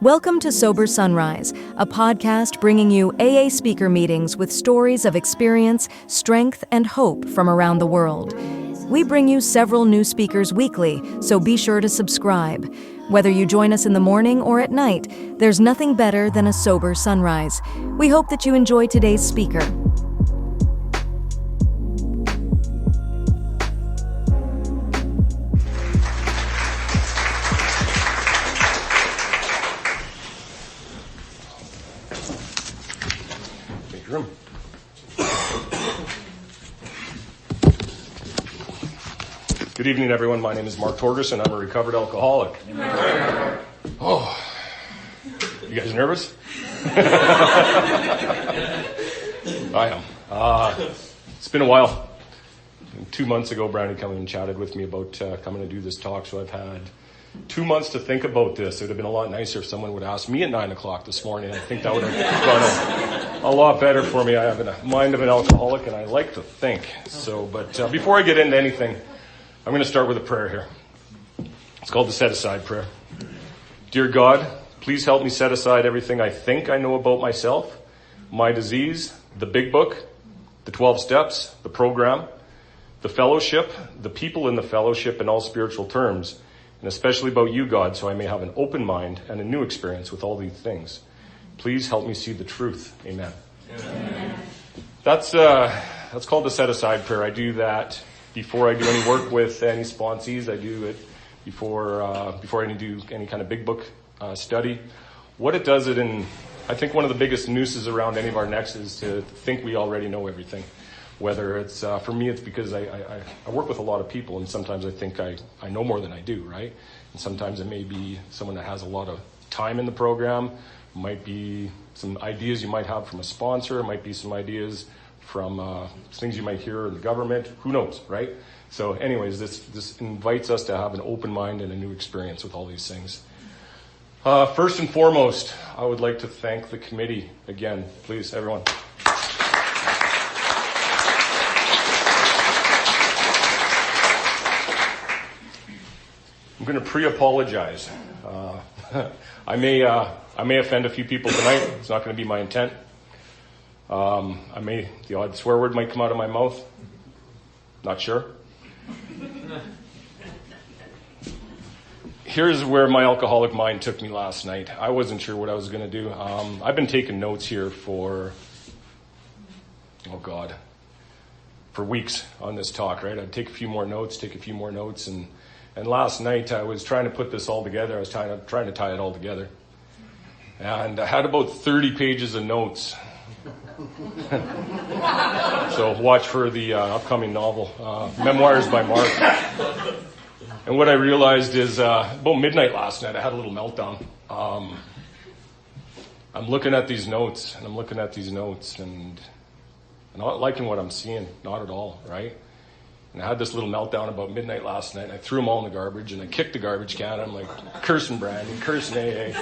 Welcome to Sober Sunrise, a podcast bringing you AA speaker meetings with stories of experience, strength, and hope from around the world. We bring you several new speakers weekly, so be sure to subscribe. Whether you join us in the morning or at night, there's nothing better than a sober sunrise. We hope that you enjoy today's speaker. Room. Good evening, everyone. My name is Mark Torgerson. I'm a recovered alcoholic. Oh, you guys nervous? I am. It's been a while. 2 months ago, Brownie came and chatted with me about coming to do this talk, so I've had 2 months to think about this. It would have been a lot nicer if someone would ask me at 9 o'clock this morning. I think that would have gone a lot better for me. I have a mind of an alcoholic, and I like to think. But before I get into anything, I'm going to start with a prayer here. It's called the Set Aside Prayer. Dear God, please help me set aside everything I think I know about myself, my disease, the big book, the 12 steps, the program, the fellowship, the people in the fellowship in all spiritual terms, and especially about you, God, so I may have an open mind and a new experience with all these things. Please help me see the truth. Amen. Amen. That's called the Set Aside Prayer. I do that before I do any work with any sponsees. I do it before I do any kind of big book study. What it does I think one of the biggest nooses around any of our necks is to think we already know everything. Whether it's, for me, it's because I work with a lot of people, and sometimes I think I know more than I do, right? And sometimes it may be someone that has a lot of time in the program. It might be some ideas you might have from a sponsor. It might be some ideas from things you might hear in the government. Who knows, right? So anyways, this invites us to have an open mind and a new experience with all these things. First and foremost, I would like to thank the committee again. Please, everyone. I'm going to pre-apologize. I may offend a few people tonight. It's not going to be my intent. The odd swear word might come out of my mouth. Not sure. Here's where my alcoholic mind took me last night. I wasn't sure what I was going to do. I've been taking notes here for weeks on this talk, right? I'd take a few more notes, and last night I was trying to put this all together. I was trying to tie it all together. And I had about 30 pages of notes. So watch for the upcoming novel, Memoirs by Mark. And what I realized is about midnight last night, I had a little meltdown. I'm looking at these notes, and I'm not liking what I'm seeing, not at all, right? And I had this little meltdown about midnight last night, and I threw them all in the garbage, and I kicked the garbage can, and I'm like, cursing Brandon, cursing AA.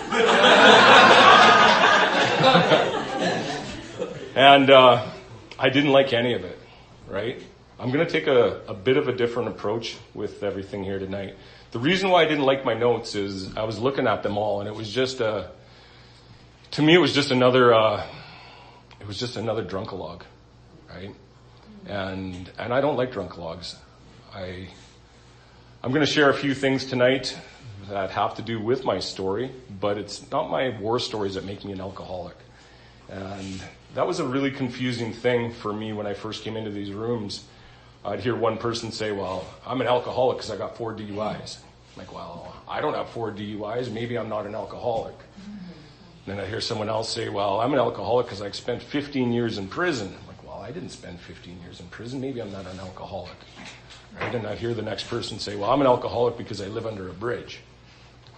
And I didn't like any of it, right? I'm going to take a bit of a different approach with everything here tonight. The reason why I didn't like my notes is I was looking at them all, and it was just to me, it was just another drunkalogue, right? And I don't like drunkalogues. I'm going to share a few things tonight that have to do with my story, but it's not my war stories that make me an alcoholic. And that was a really confusing thing for me when I first came into these rooms. I'd hear one person say, well, I'm an alcoholic because I got 4 DUIs. I'm like, well, I don't have 4 DUIs. Maybe I'm not an alcoholic. Then I hear someone else say, well, I'm an alcoholic because I spent 15 years in prison. I'm like, well, I didn't spend 15 years in prison. Maybe I'm not an alcoholic. Right? And I'd hear the next person say, well, I'm an alcoholic because I live under a bridge.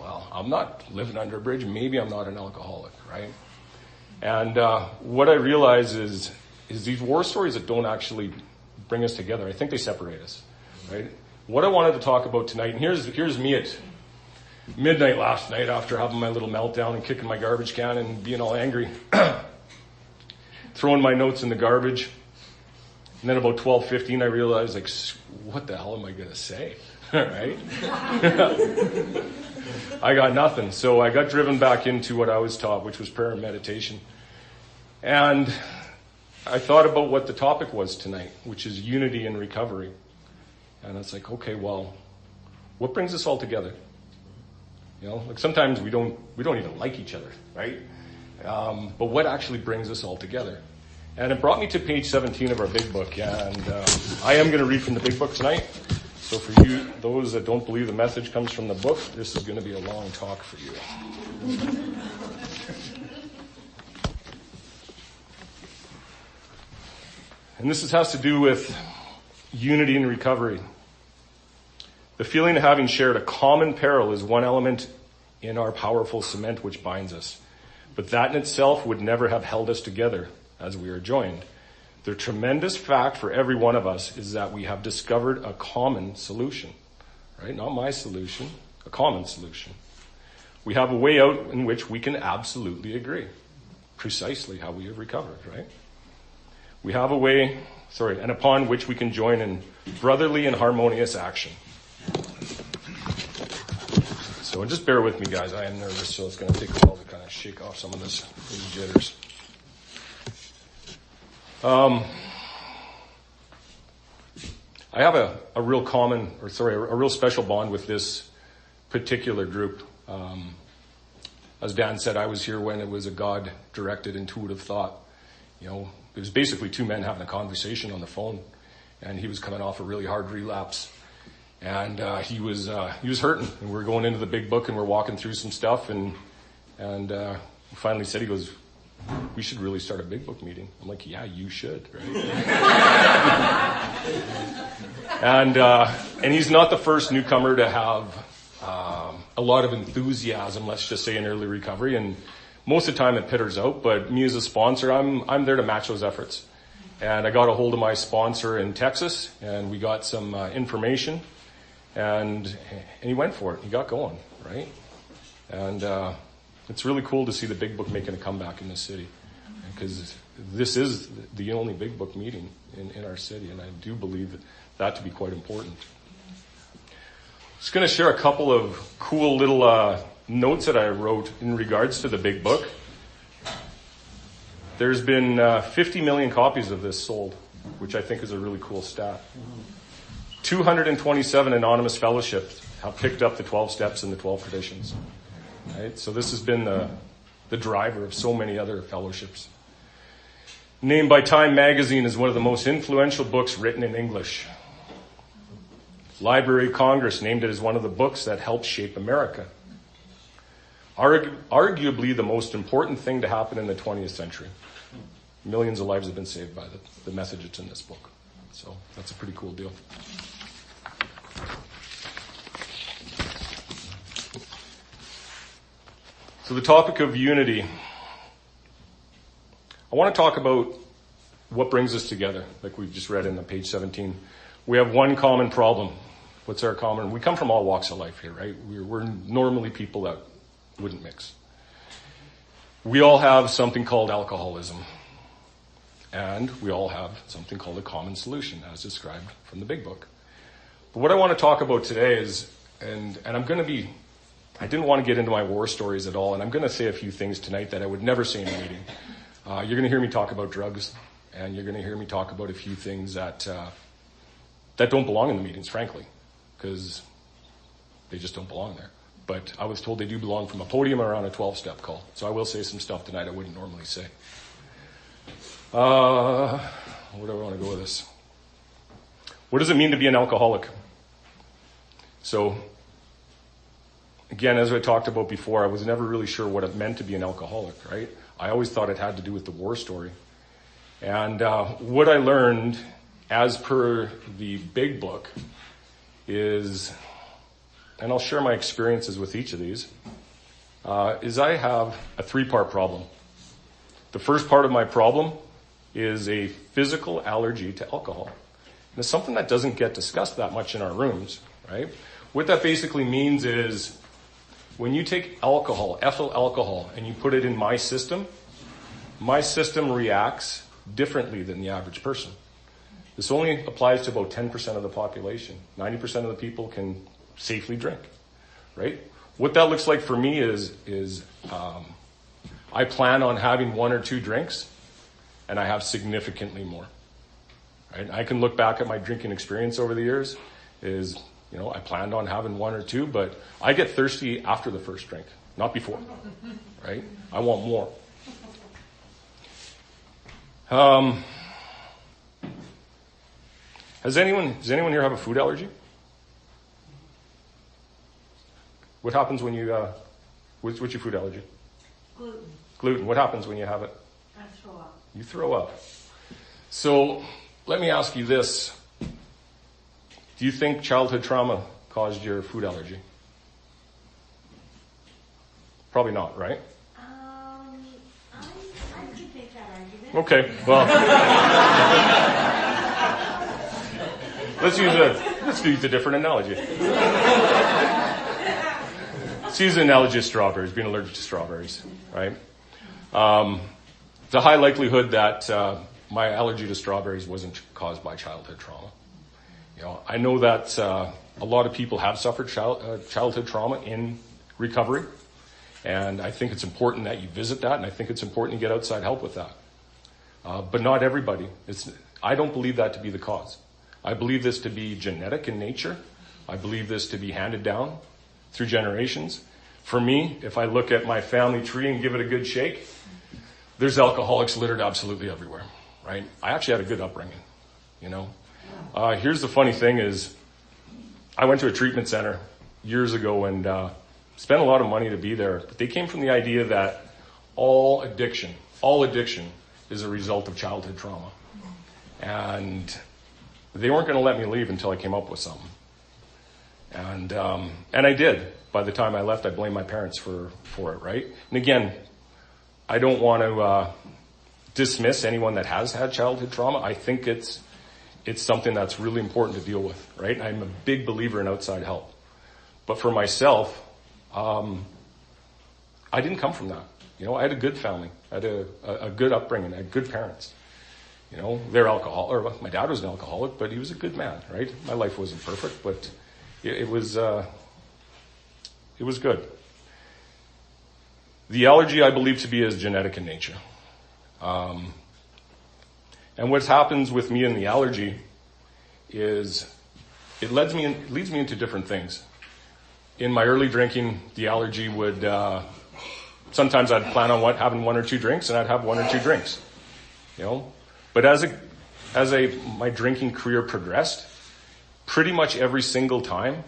Well, I'm not living under a bridge. Maybe I'm not an alcoholic, right? And what I realize is these war stories that don't actually bring us together, I think they separate us, right? What I wanted to talk about tonight, and here's me at midnight last night after having my little meltdown and kicking my garbage can and being all angry, throwing my notes in the garbage. And then about 12:15, I realized, like, what the hell am I going to say? right? I got nothing. So I got driven back into what I was taught, which was prayer and meditation. And I thought about what the topic was tonight, which is unity and recovery. And it's like, okay, well, what brings us all together? You know, like sometimes we don't even like each other, right? But what actually brings us all together? And it brought me to page 17 of our big book. And I am going to read from the big book tonight. So for you, those that don't believe the message comes from the book, this is going to be a long talk for you. And this has to do with unity and recovery. The feeling of having shared a common peril is one element in our powerful cement which binds us. But that in itself would never have held us together as we are joined. The tremendous fact for every one of us is that we have discovered a common solution, right? Not my solution, a common solution. We have a way out in which we can absolutely agree. Precisely how we have recovered, right? We have a way, and upon which we can join in brotherly and harmonious action. So just bear with me, guys. I am nervous, so it's going to take a while to kind of shake off some of these jitters. I have a real real special bond with this particular group. As Dan said, I was here when it was a God-directed intuitive thought. You know, it was basically two men having a conversation on the phone, and he was coming off a really hard relapse. And he was hurting, and we were going into the big book, and we're walking through some stuff, and finally said, he goes, we should really start a big book meeting. I'm like, yeah, you should, right? And he's not the first newcomer to have a lot of enthusiasm, let's just say, in early recovery, and most of the time it pitters out, but me as a sponsor, I'm there to match those efforts. And I got a hold of my sponsor in Texas, and we got some information, and he went for it. He got going, right? And it's really cool to see the big book making a comeback in this city, because this is the only big book meeting in our city, and I do believe that to be quite important. Just going to share a couple of cool little notes that I wrote in regards to the big book. There's been 50 million copies of this sold, which I think is a really cool stat. 227 anonymous fellowships have picked up the 12 steps and the 12 traditions. Right? So this has been the driver of so many other fellowships. Named by Time magazine as one of the most influential books written in English. Library of Congress named it as one of the books that helped shape America. Arguably the most important thing to happen in the 20th century. Millions of lives have been saved by the message that's in this book. So that's a pretty cool deal. So the topic of unity. I want to talk about what brings us together, like we've just read in the page 17. We have one common problem. What's our common? We come from all walks of life here, right? We're normally people that wouldn't mix. We all have something called alcoholism. And we all have something called a common solution, as described from the big book. But what I want to talk about today is, and I'm going to be, I didn't want to get into my war stories at all, and I'm going to say a few things tonight that I would never say in a meeting. You're going to hear me talk about drugs, and you're going to hear me talk about a few things that don't belong in the meetings, frankly, because they just don't belong there. But I was told they do belong from a podium or on a 12-step call. So I will say some stuff tonight I wouldn't normally say. Where do I want to go with this? What does it mean to be an alcoholic? So, again, as I talked about before, I was never really sure what it meant to be an alcoholic, right? I always thought it had to do with the war story. And what I learned, as per the big book, is, and I'll share my experiences with each of these, is I have a 3-part problem. The first part of my problem is a physical allergy to alcohol. And it's something that doesn't get discussed that much in our rooms, right? What that basically means is when you take alcohol, ethyl alcohol, and you put it in my system reacts differently than the average person. This only applies to about 10% of the population. 90% of the people can safely drink, right? What that looks like for me is I plan on having 1 or 2 drinks, and I have significantly more. Right? I can look back at my drinking experience over the years. I planned on having 1 or 2, but I get thirsty after the first drink, not before. Right? I want more. Does anyone here have a food allergy? What happens when you, what's your food allergy? Gluten. Gluten. What happens when you have it? I throw up. You throw up. So let me ask you this. Do you think childhood trauma caused your food allergy? Probably not, right? I could make that argument. Okay, well, let's use a different analogy. Let's use the analogy of strawberries, being allergic to strawberries, right? It's a high likelihood that my allergy to strawberries wasn't caused by childhood trauma. I know that a lot of people have suffered childhood trauma in recovery, and I think it's important that you visit that, and I think it's important to get outside help with that. But not everybody. I don't believe that to be the cause. I believe this to be genetic in nature. I believe this to be handed down through generations. For me, if I look at my family tree and give it a good shake, there's alcoholics littered absolutely everywhere, right? I actually had a good upbringing, Here's the funny thing is, I went to a treatment center years ago and spent a lot of money to be there. But they came from the idea that all addiction is a result of childhood trauma. And they weren't going to let me leave until I came up with something. And I did. By the time I left, I blamed my parents for it, right? And again, I don't want to dismiss anyone that has had childhood trauma. I think it's something that's really important to deal with, right? I'm a big believer in outside help. But for myself, I didn't come from that. I had a good family. I had a good upbringing. I had good parents. They're my dad was an alcoholic, but he was a good man, right? My life wasn't perfect, but it was good. The allergy I believe to be is genetic in nature. And what happens with me in the allergy is it leads me into different things. In my early drinking, the allergy would, sometimes I'd plan on having 1 or 2 drinks, and I'd have 1 or 2 drinks, But as my drinking career progressed, pretty much every single time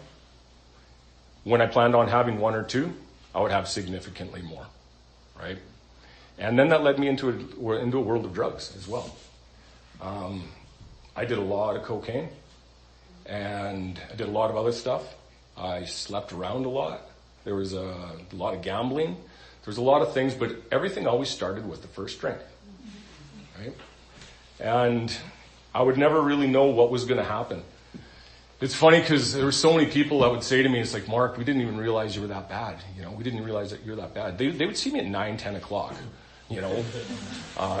when I planned on having 1 or 2, I would have significantly more, right? And then that led me into a world of drugs as well. I did a lot of cocaine, and I did a lot of other stuff. I slept around a lot. There was a lot of gambling. There was a lot of things, but everything always started with the first drink, right? And I would never really know what was going to happen. It's funny because there were so many people that would say to me, it's like, Mark, we didn't even realize you were that bad. We didn't realize that you're that bad. They would see me at 9, 10 o'clock, or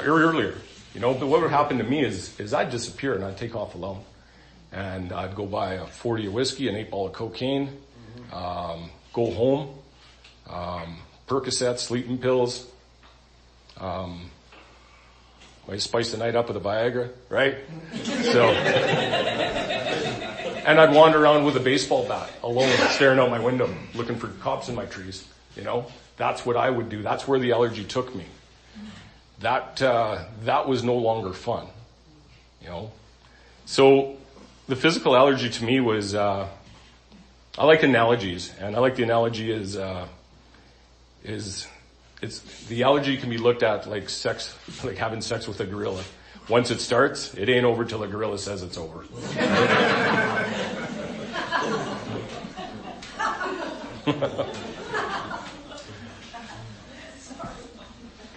earlier. But what would happen to me is I'd disappear and I'd take off alone. And I'd go buy a 40 of whiskey, an 8-ball of cocaine, go home, Percocet, sleeping pills. I spice the night up with a Viagra, right? So, and I'd wander around with a baseball bat alone, staring out my window, looking for cops in my trees. That's what I would do. That's where the allergy took me. That was no longer fun. So the physical allergy to me was, I like analogies, and I like the analogy is the allergy can be looked at like sex, like having sex with a gorilla. Once it starts, it ain't over till the gorilla says it's over.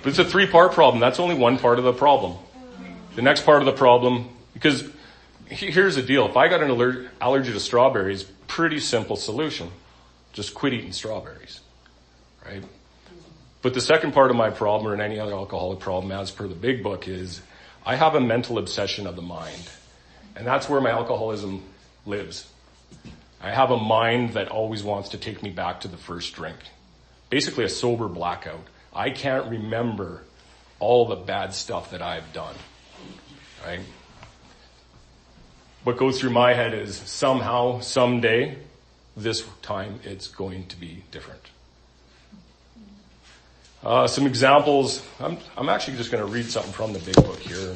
But it's a 3-part problem. That's only one part of the problem. The next part of the problem, because here's the deal. If I got an allergy to strawberries, pretty simple solution. Just quit eating strawberries, right? But the second part of my problem, or in any other alcoholic problem, as per the big book, is I have a mental obsession of the mind. And that's where my alcoholism lives. I have a mind that always wants to take me back to the first drink. Basically a sober blackout. I can't remember all the bad stuff that I've done, right? What goes through my head is somehow, someday, this time it's going to be different. Some examples. I'm actually just going to read something from the big book here.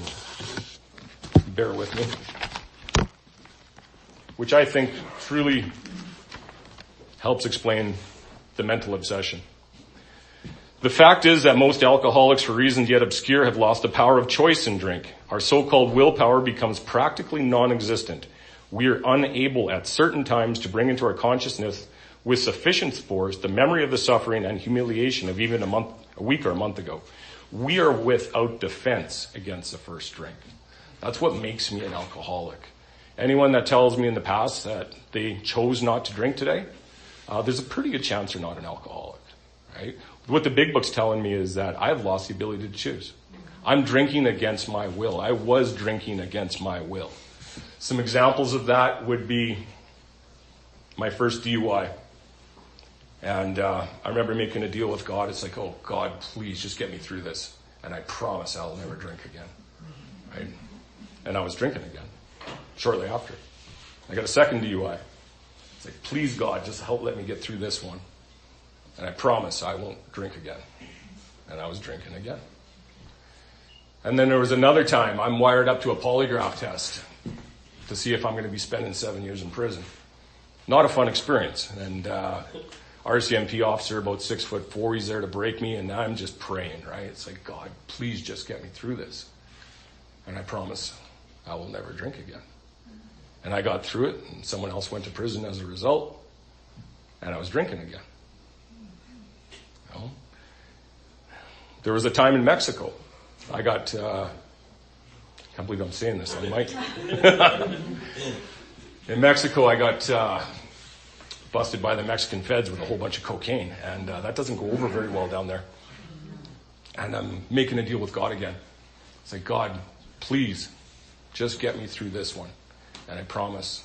And bear with me. Which I think truly helps explain the mental obsession. The fact is that most alcoholics, for reasons yet obscure, have lost the power of choice in drink. Our so-called willpower becomes practically non-existent. We are unable at certain times to bring into our consciousness with sufficient force the memory of the suffering and humiliation of even a week or a month ago. We are without defense against the first drink. That's what makes me an alcoholic. Anyone that tells me in the past that they chose not to drink today, there's a pretty good chance they're not an alcoholic, right? What the big book's telling me is that I've lost the ability to choose. I'm drinking against my will. I was drinking against my will. Some examples of that would be my first DUI. And I remember making a deal with God. It's like, oh, God, please just get me through this. And I promise I'll never drink again. Right? And I was drinking again shortly after. I got a second DUI. It's like, please, God, just let me get through this one. And I promise I won't drink again. And I was drinking again. And then there was another time I'm wired up to a polygraph test to see if I'm going to be spending 7 years in prison. Not a fun experience. And RCMP officer, about 6'4", he's there to break me, and I'm just praying, right? It's like, God, please just get me through this. And I promise I will never drink again. And I got through it, and someone else went to prison as a result, and I was drinking again. You know? There was a time in Mexico. I got, I can't believe I'm saying this on mic. In Mexico, I got busted by the Mexican feds with a whole bunch of cocaine, and that doesn't go over very well down there. And I'm making a deal with God again. It's like, God, please, just get me through this one. And I promise,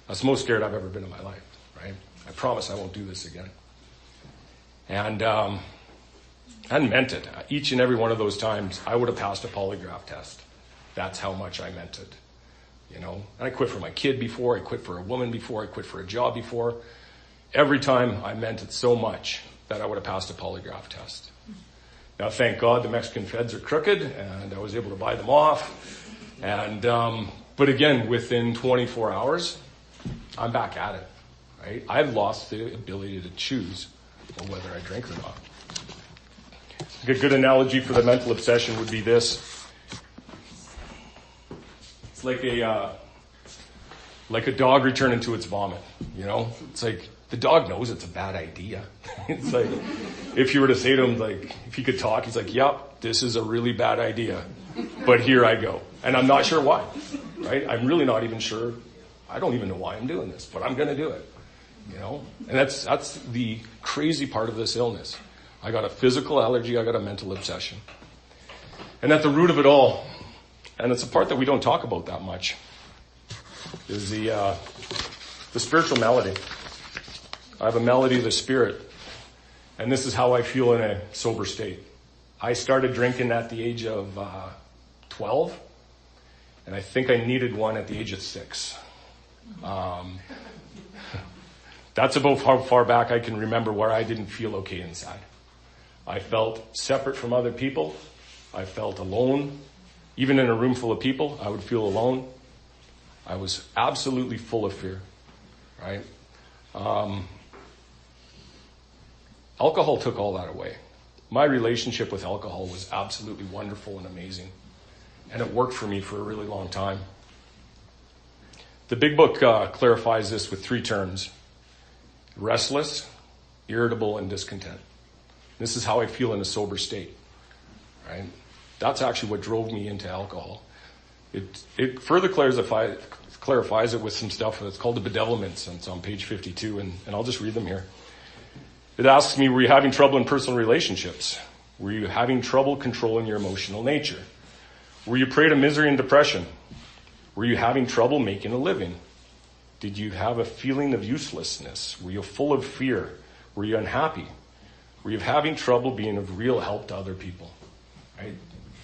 that's the most scared I've ever been in my life, right? I promise I won't do this again. And I meant it. Each and every one of those times, I would have passed a polygraph test. That's how much I meant it. You know, and I quit for my kid before, I quit for a woman before, I quit for a job before. Every time I meant it so much that I would have passed a polygraph test. Now, thank God the Mexican feds are crooked, and I was able to buy them off. And, but again, within 24 hours, I'm back at it, right? I've lost the ability to choose whether I drink or not. A good analogy for the mental obsession would be this. It's like a dog returning to its vomit, you know? It's like the dog knows it's a bad idea. It's like if you were to say to him, like, if he could talk, he's like, yep, this is a really bad idea, but here I go. And I'm not sure why, right? I'm really not even sure. I don't even know why I'm doing this, but I'm going to do it, you know? And that's the crazy part of this illness. I got a physical allergy, I got a mental obsession. And at the root of it all, and it's a part that we don't talk about that much, is the spiritual malady. I have a malady of the spirit, and this is how I feel in a sober state. I started drinking at the age of 12, and I think I needed one at the age of 6. That's about how far back I can remember where I didn't feel okay inside. I felt separate from other people. I felt alone. Even in a room full of people, I would feel alone. I was absolutely full of fear, right? Alcohol took all that away. My relationship with alcohol was absolutely wonderful and amazing. And it worked for me for a really long time. The big book clarifies this with 3 terms: restless, irritable, and discontent. This is how I feel in a sober state, right? That's actually what drove me into alcohol. It further clarifies it with some stuff that's called the bedevilments, and it's on page 52, and I'll just read them here. It asks me, were you having trouble in personal relationships? Were you having trouble controlling your emotional nature? Were you prey to misery and depression? Were you having trouble making a living? Did you have a feeling of uselessness? Were you full of fear? Were you unhappy? Were you having trouble being of real help to other people? Right?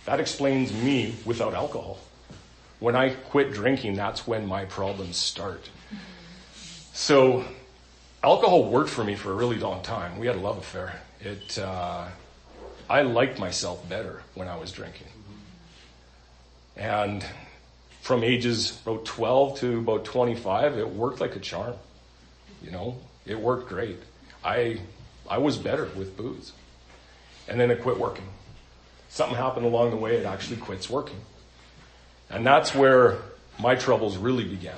That explains me without alcohol. When I quit drinking, that's when my problems start. So alcohol worked for me for a really long time. We had a love affair. I liked myself better when I was drinking. And from ages about 12 to about 25, it worked like a charm. It worked great. I was better with booze. And then it quit working. Something happened along the way, it actually quits working. And that's where my troubles really began.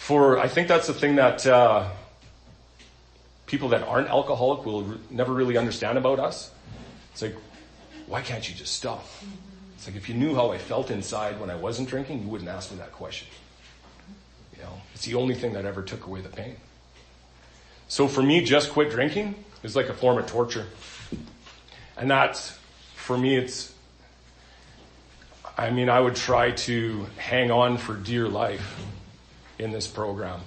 I think that's the thing that people that aren't alcoholic will never really understand about us. It's like, why can't you just stop? It's like, if you knew how I felt inside when I wasn't drinking, you wouldn't ask me that question. It's the only thing that ever took away the pain. So for me, just quit drinking is like a form of torture. And that's, for me, I would try to hang on for dear life in this program,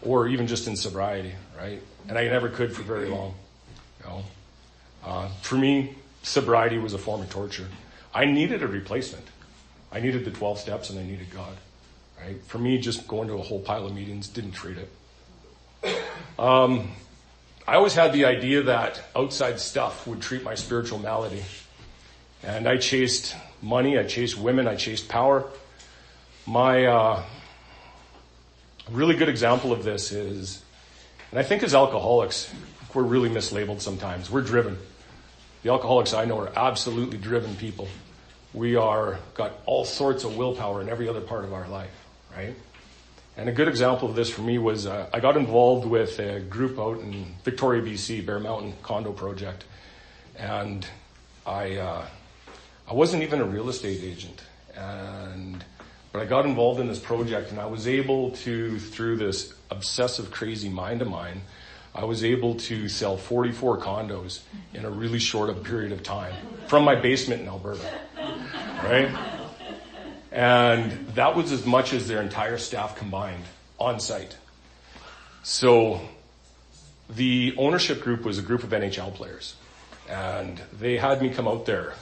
or even just in sobriety, right? And I never could for very long. For me, sobriety was a form of torture. I needed a replacement. I needed the 12 steps and I needed God, right? For me, just going to a whole pile of meetings didn't treat it. I always had the idea that outside stuff would treat my spiritual malady. And I chased money, I chased women, I chased power. My really good example of this is, and I think as alcoholics, we're really mislabeled sometimes. We're driven. The alcoholics I know are absolutely driven people. We got all sorts of willpower in every other part of our life, right? And a good example of this for me was I got involved with a group out in Victoria, BC, Bear Mountain Condo Project. And I wasn't even a real estate agent. But I got involved in this project and I was able to, through this obsessive, crazy mind of mine, I was able to sell 44 condos in a really short period of time from my basement in Alberta, right? And that was as much as their entire staff combined on site. So the ownership group was a group of NHL players, and they had me come out there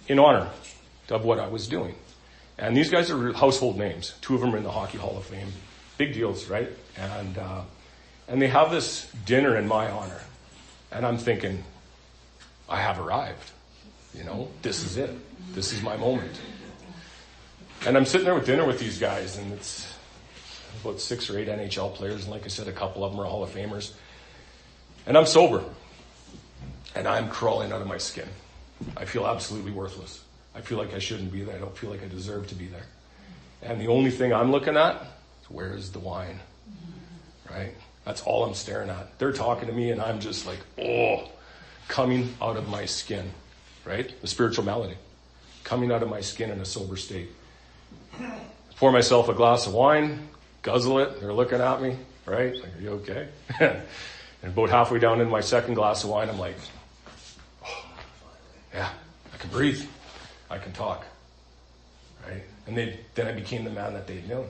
in honor of what I was doing. And these guys are household names. 2 of them are in the Hockey Hall of Fame. Big deals, right? And they have this dinner in my honor. And I'm thinking, I have arrived. This is it. This is my moment. And I'm sitting there with dinner with these guys, and it's about 6 or 8 NHL players. And like I said, a couple of them are Hall of Famers. And I'm sober. And I'm crawling out of my skin. I feel absolutely worthless. I feel like I shouldn't be there. I don't feel like I deserve to be there. And the only thing I'm looking at is, where is the wine? Right? That's all I'm staring at. They're talking to me and I'm just like, coming out of my skin. Right? The spiritual malady. Coming out of my skin in a sober state. Pour myself a glass of wine, guzzle it. They're looking at me. Right? Like, are you okay? And about halfway down in my second glass of wine, I'm like, yeah, I can breathe. I can talk, right? And then I became the man that they'd known.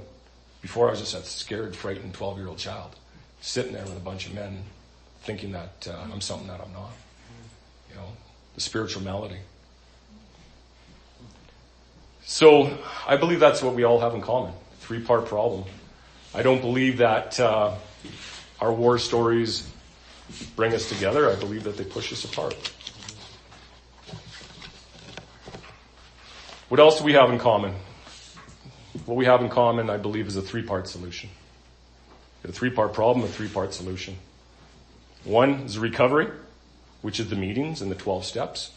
Before I was just a scared, frightened 12-year-old child, sitting there with a bunch of men thinking that I'm something that I'm not. The spiritual malady. So I believe that's what we all have in common, 3-part problem. I don't believe that our war stories bring us together. I believe that they push us apart. What else do we have in common? What we have in common, I believe, is a 3-part solution. A 3-part problem, a 3-part solution. 1 is recovery, which is the meetings and the 12 steps.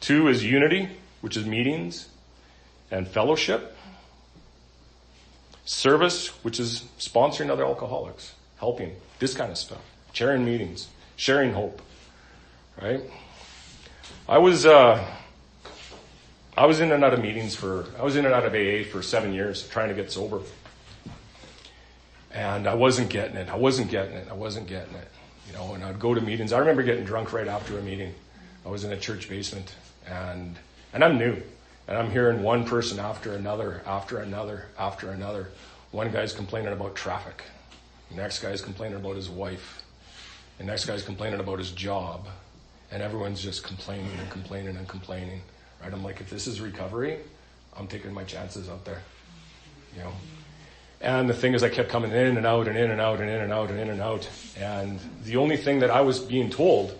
2 is unity, which is meetings and fellowship. Service, which is sponsoring other alcoholics, helping, this kind of stuff. Sharing meetings, sharing hope, right? I was in and out of AA for 7 years trying to get sober. And I wasn't getting it. And I'd go to meetings. I remember getting drunk right after a meeting. I was in a church basement and I'm new. And I'm hearing one person after another, after another, after another. One guy's complaining about traffic. The next guy's complaining about his wife. The next guy's complaining about his job. And everyone's just complaining and complaining and complaining. Right? I'm like, if this is recovery, I'm taking my chances out there. You know? And the thing is, I kept coming in and out and in and out and in and out and in and out. And the only thing that I was being told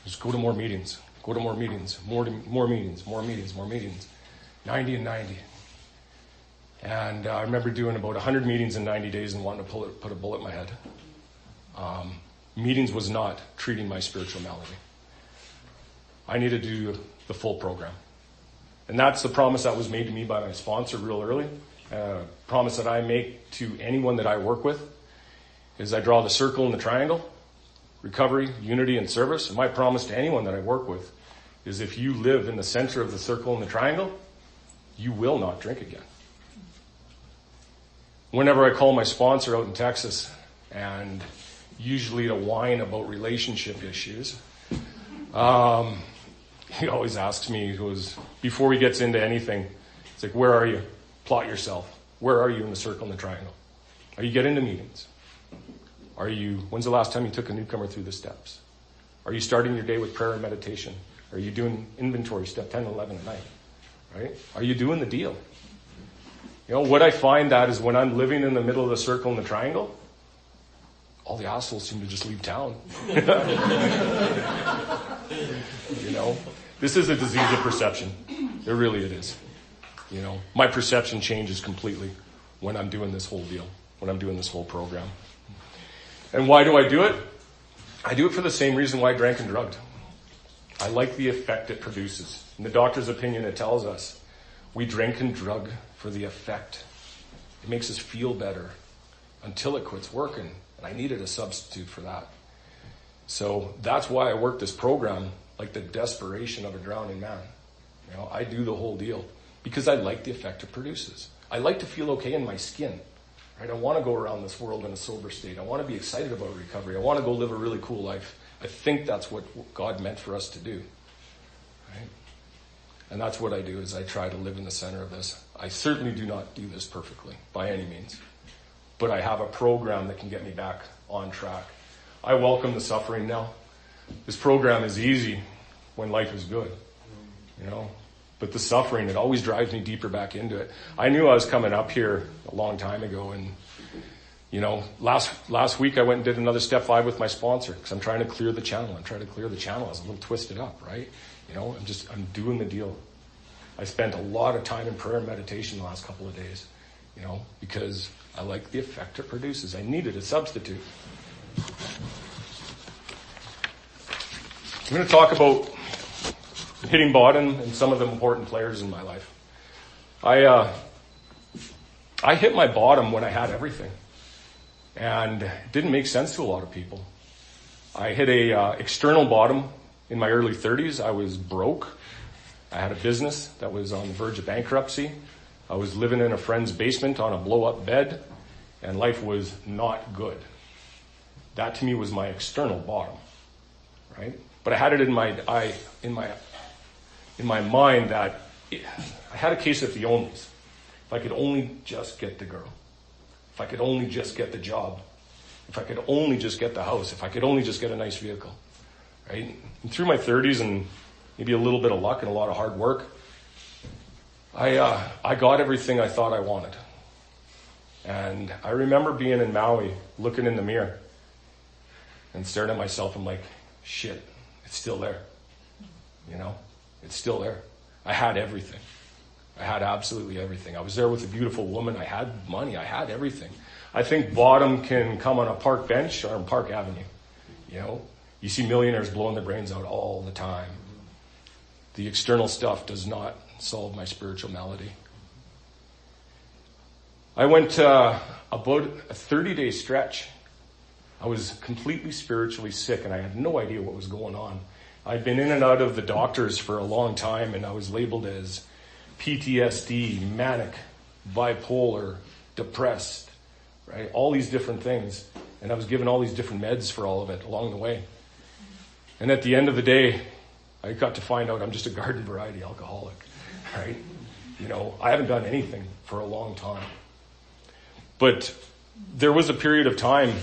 was go to more meetings. Go to more meetings, more meetings, more meetings, more meetings. 90 and 90. And I remember doing about 100 meetings in 90 days and wanting to put a bullet in my head. Meetings was not treating my spiritual malady. I needed to do the full program. And that's the promise that was made to me by my sponsor real early. Promise that I make to anyone that I work with is I draw the circle and the triangle. Recovery, unity, and service. And my promise to anyone that I work with is if you live in the center of the circle and the triangle, you will not drink again. Whenever I call my sponsor out in Texas, and usually to whine about relationship issues, he always asks me, he goes, before he gets into anything, it's like, where are you? Plot yourself. Where are you in the circle and the triangle? Are you getting to meetings? When's the last time you took a newcomer through the steps? Are you starting your day with prayer and meditation? Are you doing inventory step 10 and 11 at night? Right? Are you doing the deal? You know, what I find that is when I'm living in the middle of the circle and the triangle, all the assholes seem to just leave town. You know, this is a disease of perception. It really it is. You know, my perception changes completely when I'm doing this whole deal, when I'm doing this whole program. And why do I do it? I do it for the same reason why I drank and drugged. I like the effect it produces. In the doctor's opinion, it tells us we drink and drug for the effect. It makes us feel better until it quits working. And I needed a substitute for that. So that's why I work this program like the desperation of a drowning man. You know, I do the whole deal because I like the effect it produces. I like to feel okay in my skin. Right? I want to go around this world in a sober state. I want to be excited about recovery. I want to go live a really cool life. I think that's what God meant for us to do. Right? And that's what I do is I try to live in the center of this. I certainly do not do this perfectly by any means. But I have a program that can get me back on track. I welcome the suffering now. This program is easy when life is good. You know? But the suffering, it always drives me deeper back into it. I knew I was coming up here a long time ago, and you know, last week I went and did another step 5 with my sponsor because I'm trying to clear the channel. I'm trying to clear the channel. I was a little twisted up, right? You know, I'm doing the deal. I spent a lot of time in prayer and meditation the last couple of days, you know, because I like the effect it produces. I needed a substitute. I'm going to talk about hitting bottom and some of the important players in my life. I hit my bottom when I had everything. And it didn't make sense to a lot of people. I hit a external bottom in my early 30s. I was broke. I had a business that was on the verge of bankruptcy. I was living in a friend's basement on a blow-up bed, and life was not good. That to me was my external bottom, right? But I had it in my mind that I had a case of the onlys. If I could only just get the girl. If I could only just get the job. If I could only just get the house. If I could only just get a nice vehicle. Right? And through my 30s and maybe a little bit of luck and a lot of hard work, I got everything I thought I wanted. And I remember being in Maui, looking in the mirror and staring at myself. I'm like, shit, it's still there. You know? It's still there. I had everything. I had absolutely everything. I was there with a beautiful woman. I had money. I had everything. I think bottom can come on a park bench or on Park Avenue. You know, you see millionaires blowing their brains out all the time. The external stuff does not solve my spiritual malady. I went about a 30-day stretch. I was completely spiritually sick, and I had no idea what was going on. I'd been in and out of the doctors for a long time, and I was labeled as PTSD, manic, bipolar, depressed, right? All these different things. And I was given all these different meds for all of it along the way. And at the end of the day, I got to find out I'm just a garden variety alcoholic. right? I haven't done anything for a long time. But there was a period of time,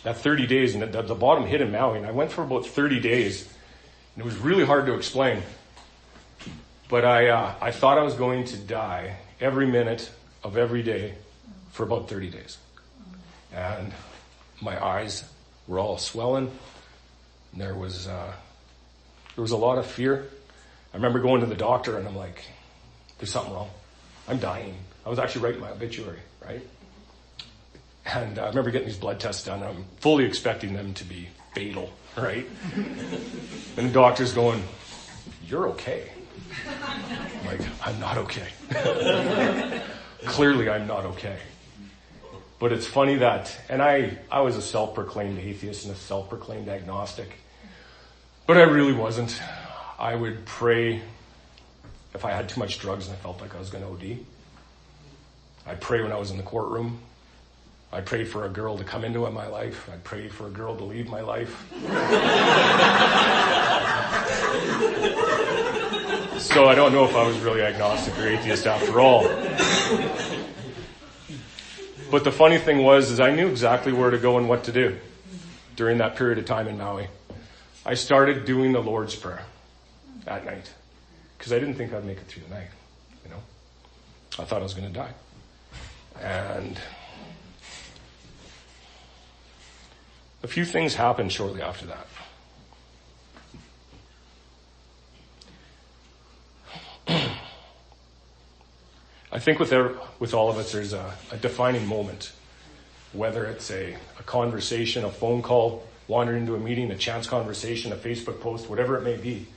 that 30 days, and the bottom hit in Maui, and I went for about 30 days, and it was really hard to explain. But I thought I was going to die every minute of every day for about 30 days. And my eyes were all swelling. And there was a lot of fear. I remember going to the doctor and I'm like, there's something wrong. I'm dying. I was actually writing my obituary, right? And I remember getting these blood tests done. I'm fully expecting them to be fatal, right? And the doctor's going, you're okay. I'm like, I'm not okay. Clearly I'm not okay. But it's funny that, and I was a self-proclaimed atheist and a self-proclaimed agnostic, but I really wasn't. I would pray if I had too much drugs and I felt like I was going to OD. I'd pray when I was in the courtroom. I prayed for a girl to come into my life. I prayed for a girl to leave my life. So I don't know if I was really agnostic or atheist after all. But the funny thing was I knew exactly where to go and what to do during that period of time in Maui. I started doing the Lord's Prayer at night because I didn't think I'd make it through the night. I thought I was going to die. And a few things happened shortly after that. I think with all of us, there's a defining moment, whether it's a conversation, a phone call, wandering into a meeting, a chance conversation, a Facebook post, whatever it may be.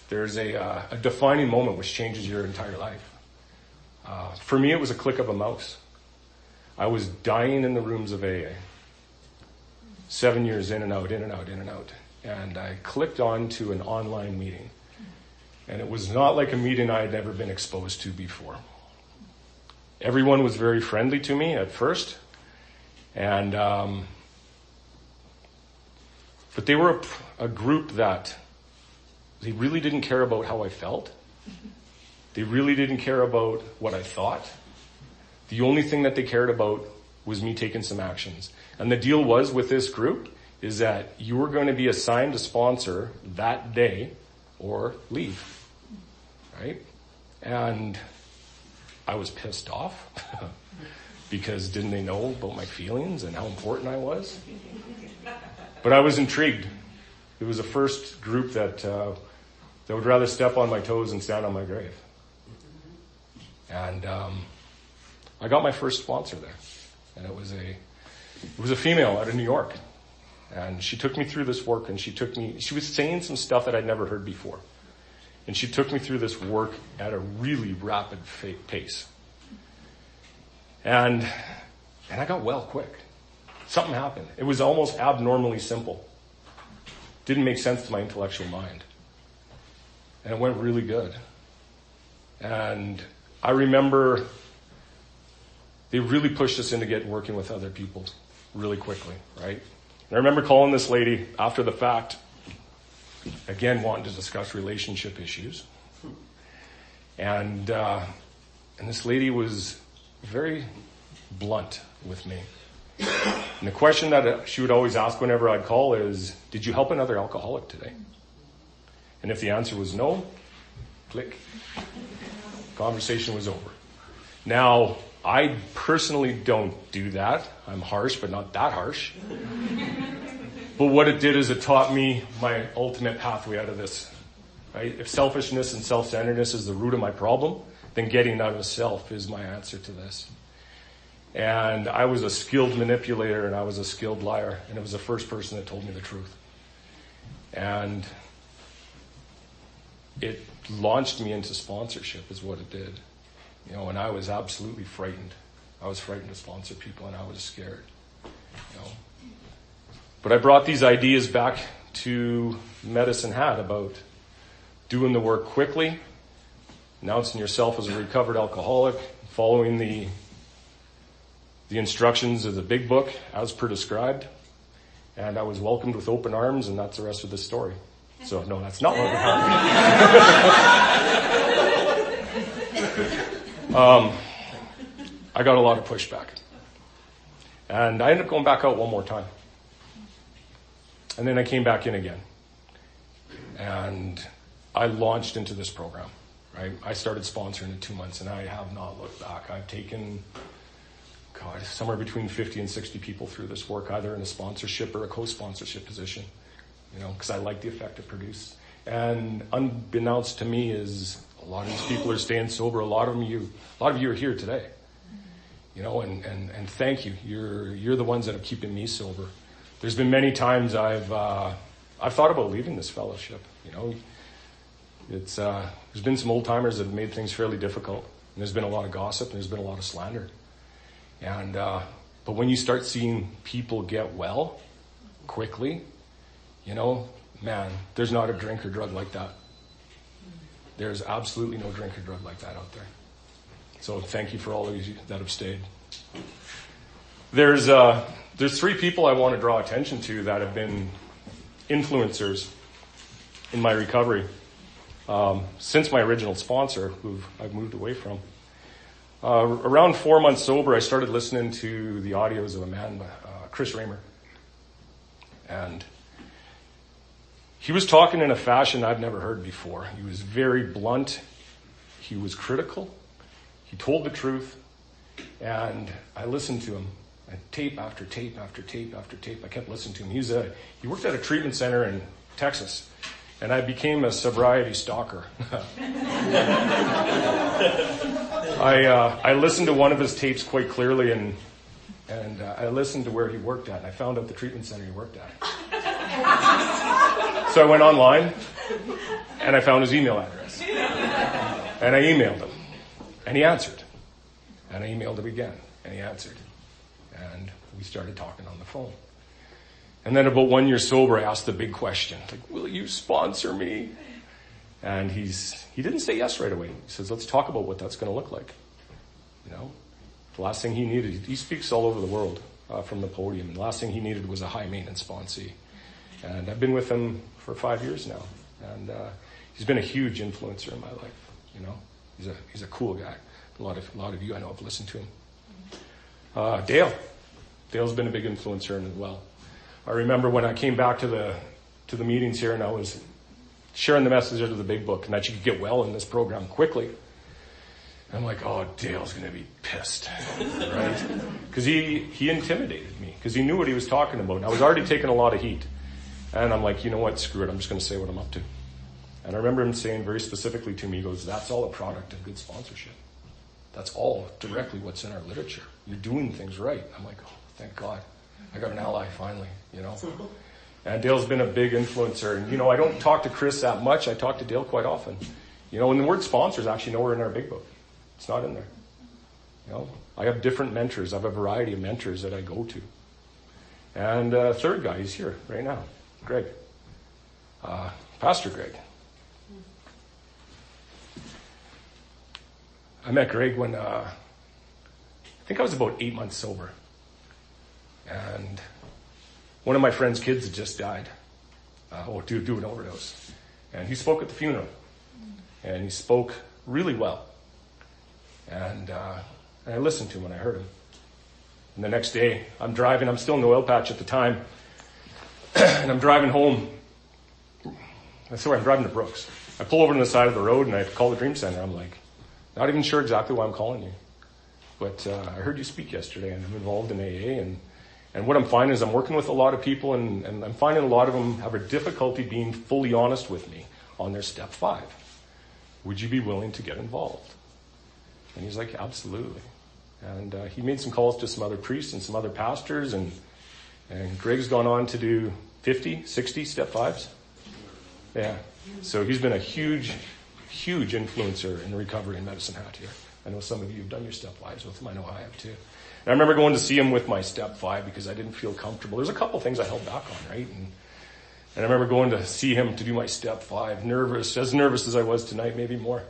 There's a defining moment which changes your entire life. For me, it was a click of a mouse. I was dying in the rooms of AA. 7 years in and out, in and out, in and out. And I clicked on to an online meeting. And it was not like a meeting I had ever been exposed to before. Everyone was very friendly to me at first. And, but they were a group that they really didn't care about how I felt. They really didn't care about what I thought. The only thing that they cared about was me taking some actions. And the deal was with this group is that you were going to be assigned a sponsor that day or leave, right? And I was pissed off because didn't they know about my feelings and how important I was? But I was intrigued. It was the first group that would rather step on my toes than stand on my grave. And I got my first sponsor there. And it was a female out of New York. And she took me through this work, and she was saying some stuff that I'd never heard before. And she took me through this work at a really rapid pace. And I got well quick. Something happened. It was almost abnormally simple. Didn't make sense to my intellectual mind. And it went really good. And I remember they really pushed us into working with other people really quickly, right? And I remember calling this lady after the fact, again, wanting to discuss relationship issues. And this lady was very blunt with me. And the question that she would always ask whenever I'd call is, did you help another alcoholic today? And if the answer was no, click. Conversation was over. Now, I personally don't do that. I'm harsh, but not that harsh. But what it did is it taught me my ultimate pathway out of this. Right? If selfishness and self-centeredness is the root of my problem, then getting out of self is my answer to this. And I was a skilled manipulator and I was a skilled liar. And it was the first person that told me the truth. And it launched me into sponsorship is what it did. And I was absolutely frightened. I was frightened to sponsor people and I was scared. But I brought these ideas back to Medicine Hat about doing the work quickly, announcing yourself as a recovered alcoholic, following the instructions of the big book as per described. And I was welcomed with open arms, and that's the rest of the story. So, no, that's not what happened. I got a lot of pushback. And I ended up going back out one more time. And then I came back in again. And I launched into this program, right? I started sponsoring in 2 months, and I have not looked back. I've taken, somewhere between 50 and 60 people through this work, either in a sponsorship or a co-sponsorship position, because I like the effect it produced. And unbeknownst to me is a lot of these people are staying sober. A lot of you are here today. And thank you. You're the ones that are keeping me sober. There's been many times I've thought about leaving this fellowship. It's there's been some old timers that have made things fairly difficult. And there's been a lot of gossip and there's been a lot of slander. And but when you start seeing people get well quickly, man, there's not a drink or drug like that. There's absolutely no drink or drug like that out there. So thank you for all of you that have stayed. There's 3 people I want to draw attention to that have been influencers in my recovery since my original sponsor, who I've moved away from. Around 4 months sober, I started listening to the audios of a man, Chris Raymer. And he was talking in a fashion I've never heard before. He was very blunt. He was critical. He told the truth, and I listened to him. And tape after tape after tape after tape, I kept listening to him. He worked at a treatment center in Texas, and I became a sobriety stalker. I listened to one of his tapes quite clearly, and I listened to where he worked at, and I found out the treatment center he worked at. So I went online, and I found his email address, and I emailed him. And he answered. And I emailed him again. And he answered. And we started talking on the phone. And then about 1 year sober, I asked the big question. Will you sponsor me? And he didn't say yes right away. He says, let's talk about what that's going to look like. The last thing he needed, he speaks all over the world from the podium. And the last thing he needed was a high maintenance sponsee. And I've been with him for 5 years now. And he's been a huge influencer in my life, He's a cool guy. A lot of you I know have listened to him. Dale's been a big influencer as well. I remember when I came back to the meetings here, and I was sharing the message of the big book and that you could get well in this program quickly. And I'm like, oh, Dale's going to be pissed, right? Because he intimidated me because he knew what he was talking about. And I was already taking a lot of heat. And I'm like, you know what? Screw it. I'm just going to say what I'm up to. And I remember him saying very specifically to me, he goes, that's all a product of good sponsorship. That's all directly what's in our literature. You're doing things right. I'm like, oh, thank God. I got an ally finally, And Dale's been a big influencer. And, I don't talk to Chris that much. I talk to Dale quite often. And the word sponsor is actually nowhere in our big book. It's not in there. I have different mentors. I have a variety of mentors that I go to. And third guy, he's here right now, Greg. Pastor Greg. I met Greg when I think I was about 8 months sober. And one of my friend's kids had just died. Due to an overdose. And he spoke at the funeral. And he spoke really well. And I listened to him and I heard him. And the next day, I'm driving. I'm still in the oil patch at the time. And I'm driving home. I'm driving to Brooks. I pull over to the side of the road and I call the Dream Center. I'm like, not even sure exactly why I'm calling you. But I heard you speak yesterday and I'm involved in AA. And what I'm finding is I'm working with a lot of people and I'm finding a lot of them have a difficulty being fully honest with me on their step 5. Would you be willing to get involved? And he's like, absolutely. And he made some calls to some other priests and some other pastors. And Greg's gone on to do 50, 60 step 5s. Yeah. So he's been a huge influencer in recovery and medicine hat here. I know some of you have done your step 5s with him. I know I have too. And I remember going to see him with my step 5 because I didn't feel comfortable. There's a couple things I held back on, right? And I remember going to see him to do my step 5, as nervous as I was tonight, maybe more.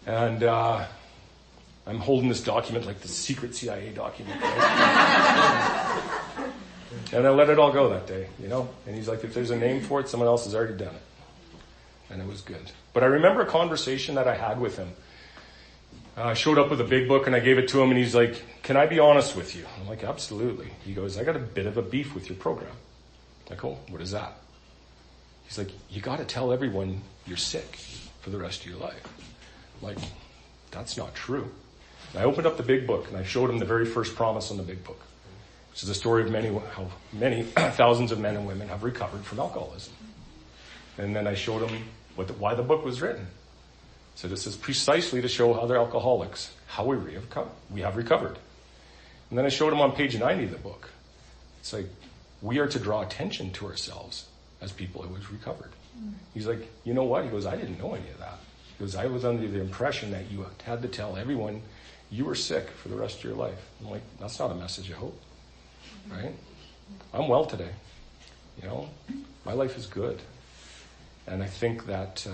And I'm holding this document like the secret CIA document. Right? And I let it all go that day, And he's like, if there's a name for it, someone else has already done it. And it was good. But I remember a conversation that I had with him. I showed up with a big book and I gave it to him and he's like, can I be honest with you? I'm like, absolutely. He goes, I got a bit of a beef with your program. I'm like, oh, what is that? He's like, you got to tell everyone you're sick for the rest of your life. I'm like, that's not true. And I opened up the big book and I showed him the very first promise on the big book, which is the story of how many thousands of men and women have recovered from alcoholism. And then I showed him why the book was written. So this is precisely to show other alcoholics how we have recovered. And then I showed him on page 90 of the book. It's like, we are to draw attention to ourselves as people who have recovered. He's like, you know what? He goes, I didn't know any of that. He goes, I was under the impression that you had to tell everyone you were sick for the rest of your life. I'm like, that's not a message of hope, right? I'm well today. My life is good. And I think that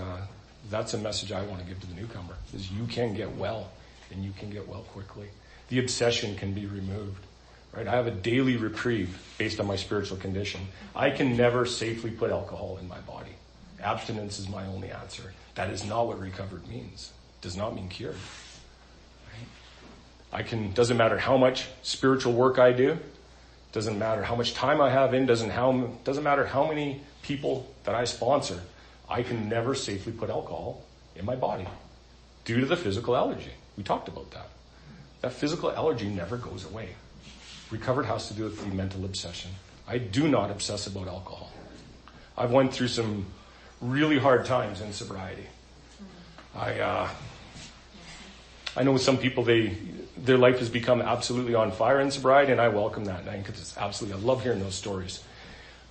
that's a message I want to give to the newcomer, is you can get well, and you can get well quickly. The obsession can be removed, right? I have a daily reprieve based on my spiritual condition. I can never safely put alcohol in my body. Abstinence is my only answer. That is not what recovered means. It does not mean cured. Right? Doesn't matter how much spiritual work I do, doesn't matter how much time I have in, doesn't matter how many people that I sponsor, I can never safely put alcohol in my body due to the physical allergy. We talked about that. That physical allergy never goes away. Recovered has to do with the mental obsession. I do not obsess about alcohol. I've went through some really hard times in sobriety. I know some people, their life has become absolutely on fire in sobriety, and I welcome that. Because I love hearing those stories.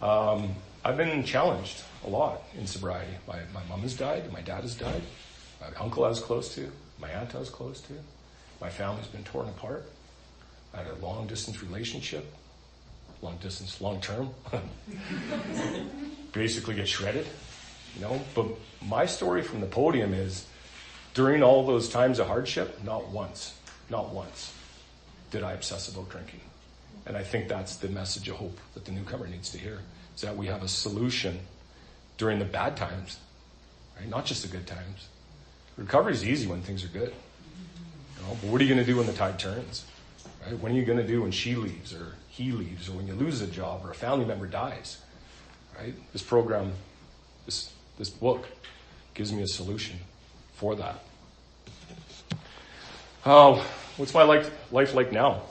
I've been challenged a lot in sobriety. My mom has died, my dad has died, my uncle I was close to, my aunt I was close to. My family's been torn apart. I had a long-distance relationship, long-term. Basically get shredded, But my story from the podium is, during all those times of hardship, not once did I obsess about drinking. And I think that's the message of hope that the newcomer needs to hear, is that we have a solution during the bad times, right? Not just the good times. Recovery is easy when things are good. But what are you going to do when the tide turns? Right? What are you going to do when she leaves or he leaves, or when you lose a job or a family member dies? Right? This program, this book gives me a solution for that. What's my life like now?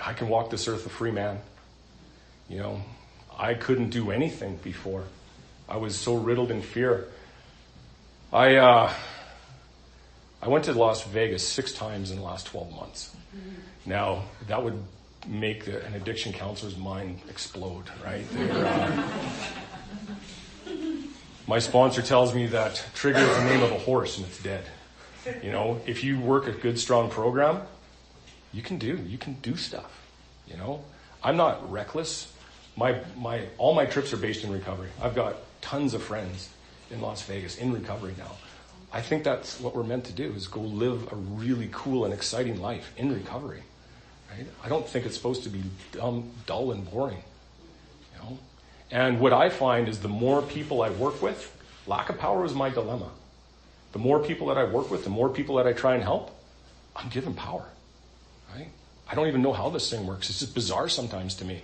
I can walk this earth a free man. I couldn't do anything before. I was so riddled in fear. I went to Las Vegas 6 times in the last 12 months. Now, that would make an addiction counselor's mind explode, right? My sponsor tells me that trigger is the name of a horse and it's dead. If you work a good, strong program, you can do stuff. I'm not reckless. All my trips are based in recovery. I've got tons of friends in Las Vegas in recovery now. I think that's what we're meant to do, is go live a really cool and exciting life in recovery. Right? I don't think it's supposed to be dull and boring. And what I find is the more people I work with, lack of power is my dilemma. The more people that I work with, the more people that I try and help, I'm given power. Right? I don't even know how this thing works. It's just bizarre sometimes to me.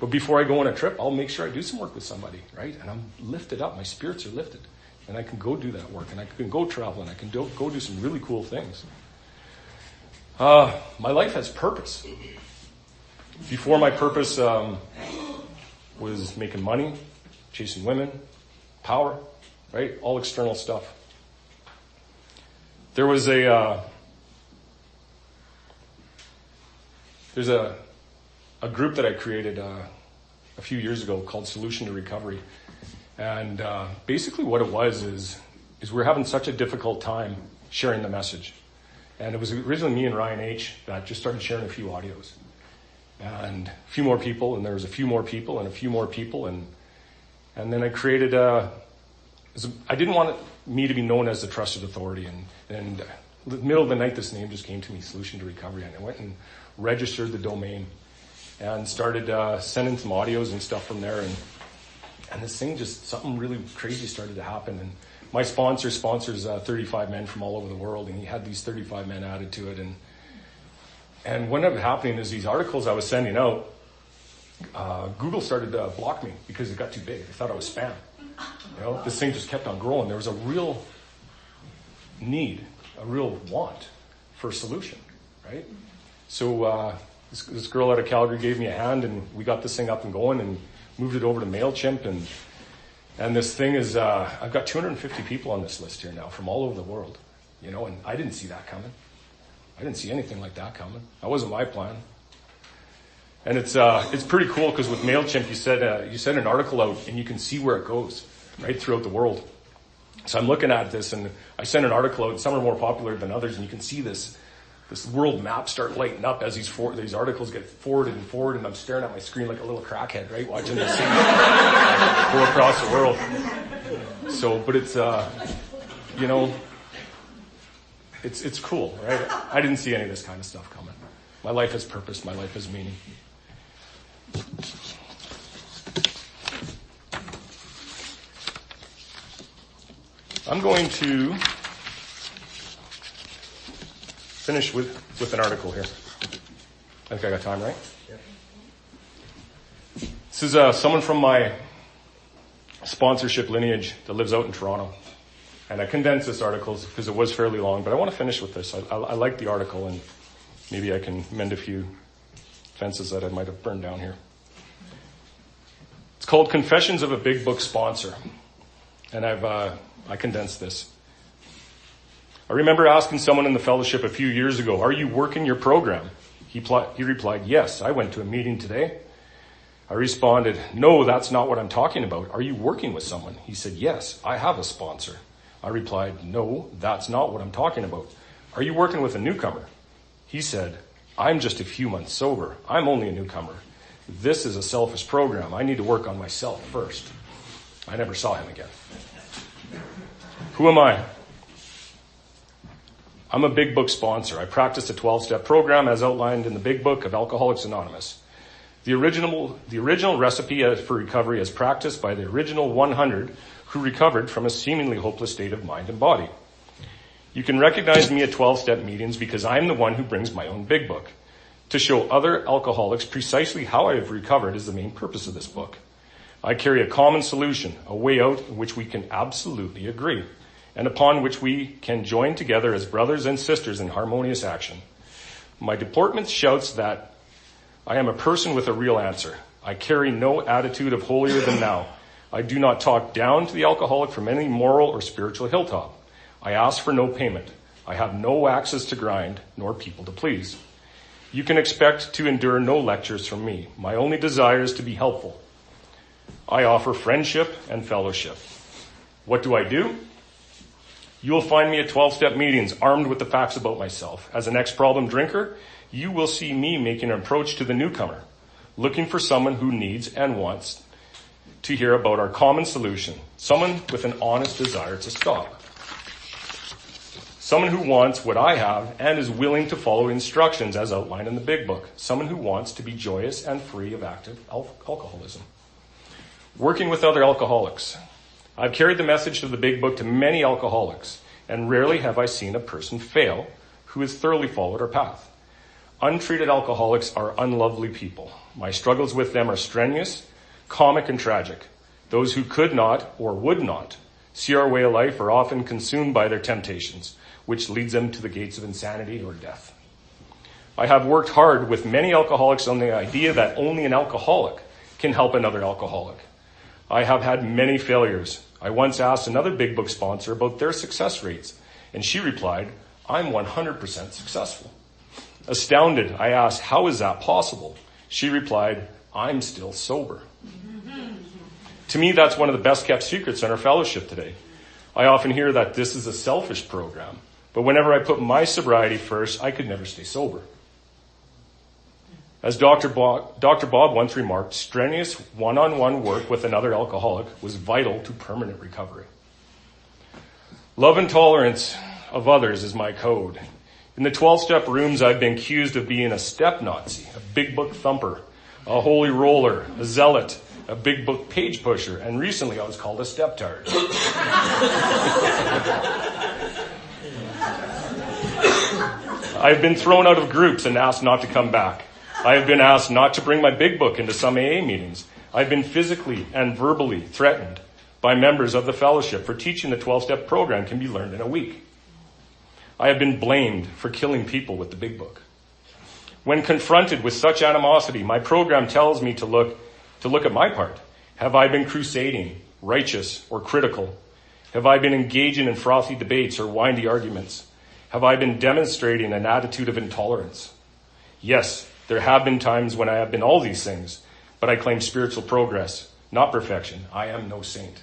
But before I go on a trip, I'll make sure I do some work with somebody, right? And I'm lifted up. My spirits are lifted. And I can go do that work. And I can go travel. And I can go do some really cool things. My life has purpose. Before, my purpose was making money, chasing women, power, right? All external stuff. There's a group that I created a few years ago called Solution to Recovery. And basically what it was is we're having such a difficult time sharing the message. And it was originally me and Ryan H. that just started sharing a few audios. And a few more people, and there was a few more people, and a few more people. And then I created I didn't want me to be known as the trusted authority. And in the middle of the night, this name just came to me, Solution to Recovery. And I went and registered the domain and started sending some audios and stuff from there. And this thing something really crazy started to happen. And my sponsor sponsors 35 men from all over the world, and he had these 35 men added to it. And what ended up happening is these articles I was sending out, Google started to block me because it got too big. They thought I was spam. This thing just kept on growing. There was a real need, a real want for a solution, right? So this girl out of Calgary gave me a hand, and we got this thing up and going and moved it over to MailChimp. And this thing is, I've got 250 people on this list here now from all over the world, and I didn't see that coming. I didn't see anything like that coming. That wasn't my plan. And it's pretty cool because with MailChimp, you send an article out and you can see where it goes right throughout the world. So I'm looking at this, and I send an article out, and some are more popular than others, and you can see this world map start lighting up as these articles get forwarded, and I'm staring at my screen like a little crackhead, right, watching this thing go across the world. So, but it's it's cool, right? I didn't see any of this kind of stuff coming. My life has purpose. My life has meaning. I'm going to finish with an article here. I think I got time, right? Yeah. This is someone from my sponsorship lineage that lives out in Toronto. And I condensed this article because it was fairly long, but I want to finish with this. I like the article, and maybe I can mend a few fences that I might have burned down here. It's called Confessions of a Big Book Sponsor. And I condensed this. I remember asking someone in the fellowship a few years ago, "Are you working your program?" He replied, "Yes, I went to a meeting today." I responded, "No, that's not what I'm talking about. Are you working with someone?" He said, "Yes, I have a sponsor." I replied, "No, that's not what I'm talking about. Are you working with a newcomer?" He said, "I'm just a few months sober. I'm only a newcomer. This is a selfish program. I need to work on myself first." I never saw him again. Who am I? I'm a Big Book sponsor. I practice a 12-step program as outlined in the Big Book of Alcoholics Anonymous. The original recipe for recovery as practiced by the original 100 who recovered from a seemingly hopeless state of mind and body. You can recognize me at 12-step meetings because I'm the one who brings my own Big Book. To show other alcoholics precisely how I have recovered is the main purpose of this book. I carry a common solution, a way out in which we can absolutely agree, and upon which we can join together as brothers and sisters in harmonious action. My deportment shouts that I am a person with a real answer. I carry no attitude of holier than thou. I do not talk down to the alcoholic from any moral or spiritual hilltop. I ask for no payment. I have no axes to grind, nor people to please. You can expect to endure no lectures from me. My only desire is to be helpful. I offer friendship and fellowship. What do I do? You will find me at 12-step meetings armed with the facts about myself. As an ex-problem drinker, you will see me making an approach to the newcomer, looking for someone who needs and wants to hear about our common solution, someone with an honest desire to stop, someone who wants what I have and is willing to follow instructions as outlined in the Big Book, someone who wants to be joyous and free of active alcoholism. Working with other alcoholics. I've carried the message of the Big Book to many alcoholics, and rarely have I seen a person fail who has thoroughly followed our path. Untreated alcoholics are unlovely people. My struggles with them are strenuous, comic, and tragic. Those who could not or would not see our way of life are often consumed by their temptations, which leads them to the gates of insanity or death. I have worked hard with many alcoholics on the idea that only an alcoholic can help another alcoholic. I have had many failures. I once asked another Big Book sponsor about their success rates, and she replied, "I'm 100% successful." Astounded, I asked, "How is that possible?" She replied, "I'm still sober." To me, that's one of the best kept secrets in our fellowship today. I often hear that this is a selfish program, but whenever I put my sobriety first, I could never stay sober. As Dr. Bob once remarked, strenuous one-on-one work with another alcoholic was vital to permanent recovery. Love and tolerance of others is my code. In the 12-step rooms, I've been accused of being a step Nazi, a Big Book thumper, a holy roller, a zealot, a big book page pusher, and recently I was called a steptard. I've been thrown out of groups and asked not to come back. I have been asked not to bring my big book into some AA meetings. I've been physically and verbally threatened by members of the fellowship for teaching the 12-step program can be learned in a week. I have been blamed for killing people with the big book. When confronted with such animosity, my program tells me to look at my part. Have I been crusading, righteous, or critical? Have I been engaging in frothy debates or windy arguments? Have I been demonstrating an attitude of intolerance? Yes, there have been times when I have been all these things, but I claim spiritual progress, not perfection. I am no saint.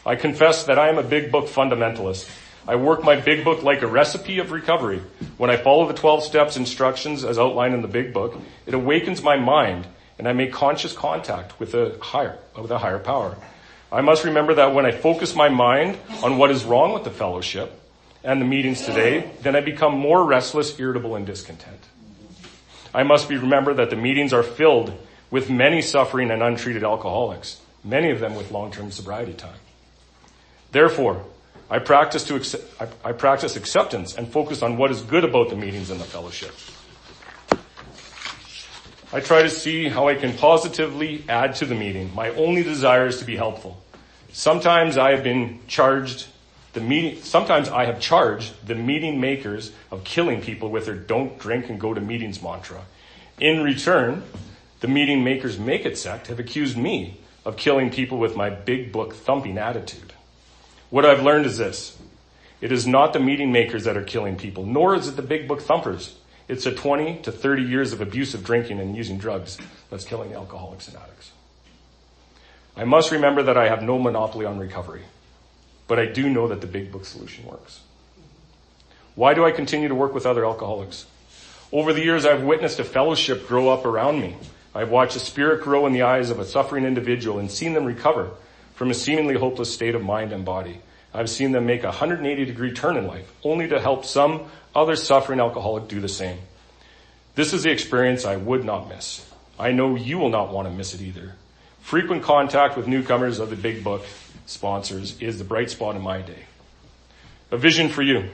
I confess that I am a big book fundamentalist. I work my big book like a recipe of recovery. When I follow the 12 steps instructions as outlined in the big book, it awakens my mind and I make conscious contact with a higher power. I must remember that when I focus my mind on what is wrong with the fellowship and the meetings today, then I become more restless, irritable, and discontent. I must remember that the meetings are filled with many suffering and untreated alcoholics, many of them with long-term sobriety time. Therefore, I practice acceptance and focus on what is good about the meetings and the fellowship. I try to see how I can positively add to the meeting. My only desire is to be helpful. Sometimes I have charged the meeting makers of killing people with their don't drink and go to meetings mantra. In return, the meeting makers make it sect have accused me of killing people with my big book thumping attitude. What I've learned is this. It is not the meeting makers that are killing people, nor is it the big book thumpers. It's the 20 to 30 years of abusive drinking and using drugs that's killing alcoholics and addicts. I must remember that I have no monopoly on recovery, but I do know that the big book solution works. Why do I continue to work with other alcoholics? Over the years, I've witnessed a fellowship grow up around me. I've watched a spirit grow in the eyes of a suffering individual and seen them recover from a seemingly hopeless state of mind and body. I've seen them make a 180-degree turn in life, only to help some other suffering alcoholic do the same. This is the experience I would not miss. I know you will not want to miss it either. Frequent contact with newcomers of the big book sponsors is the bright spot in my day. A vision for you.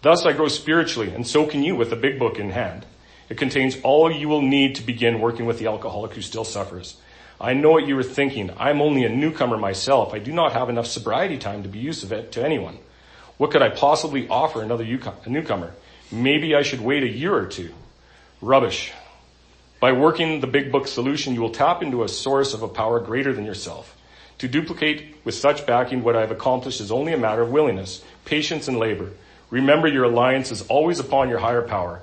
Thus I grow spiritually, and so can you with the big book in hand. It contains all you will need to begin working with the alcoholic who still suffers. I know what you were thinking. I'm only a newcomer myself. I do not have enough sobriety time to be used of it to anyone. What could I possibly offer a newcomer? Maybe I should wait a year or two. Rubbish. By working the big book solution, you will tap into a source of a power greater than yourself. To duplicate with such backing what I have accomplished is only a matter of willingness, patience, and labor. Remember, your reliance is always upon your higher power.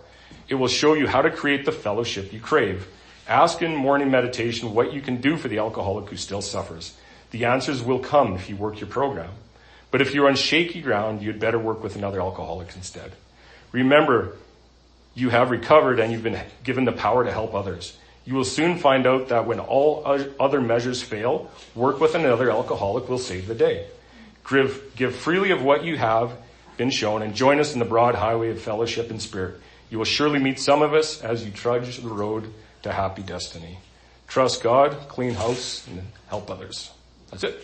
It will show you how to create the fellowship you crave. Ask in morning meditation what you can do for the alcoholic who still suffers. The answers will come if you work your program. But if you're on shaky ground, you'd better work with another alcoholic instead. Remember, you have recovered and you've been given the power to help others. You will soon find out that when all other measures fail, work with another alcoholic will save the day. Give freely of what you have been shown and join us in the broad highway of fellowship and spirit. You will surely meet some of us as you trudge the road to happy destiny. Trust God, clean house, and help others. That's it.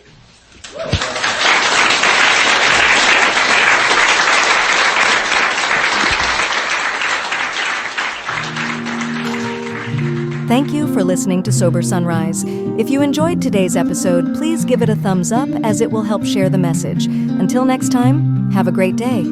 Thank you for listening to Sober Sunrise. If you enjoyed today's episode, please give it a thumbs up as it will help share the message. Until next time, have a great day.